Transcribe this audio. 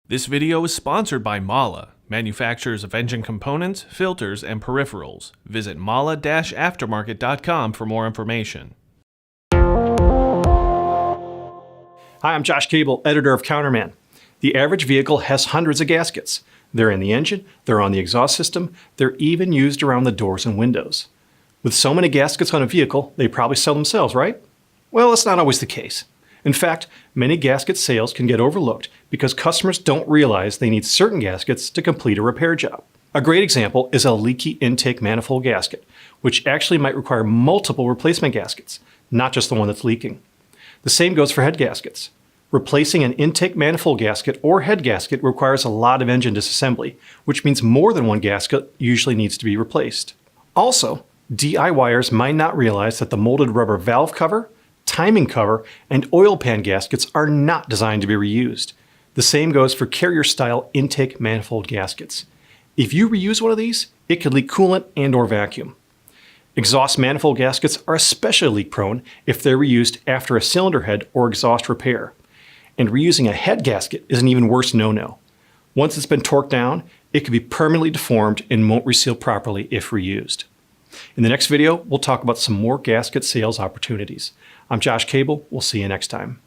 This video is sponsored by Mala, manufacturers of engine components, filters, and peripherals. Visit mala-aftermarket.com for more information. Hi, I'm Josh Cable, editor of Counterman. The average vehicle has hundreds of gaskets. They're in the engine, they're on the exhaust system, they're even used around the doors and windows. With so many gaskets on a vehicle, they probably sell themselves, right? Well, that's not always the case. In fact, many gasket sales can get overlooked because customers don't realize they need certain gaskets to complete a repair job. A great example is a leaky intake manifold gasket, which actually might require multiple replacement gaskets, not just the one that's leaking. The same goes for head gaskets. Replacing an intake manifold gasket or head gasket requires a lot of engine disassembly, which means more than one gasket usually needs to be replaced. Also, DIYers might not realize that the molded rubber valve cover, timing cover, and oil pan gaskets are not designed to be reused. The same goes for carrier-style intake manifold gaskets. If you reuse one of these, it could leak coolant and/or vacuum. Exhaust manifold gaskets are especially leak-prone if they're reused after a cylinder head or exhaust repair. And reusing a head gasket is an even worse no-no. Once it's been torqued down, it can be permanently deformed and won't reseal properly if reused. In the next video, we'll talk about some more gasket sales opportunities. I'm Josh Cable. We'll see you next time.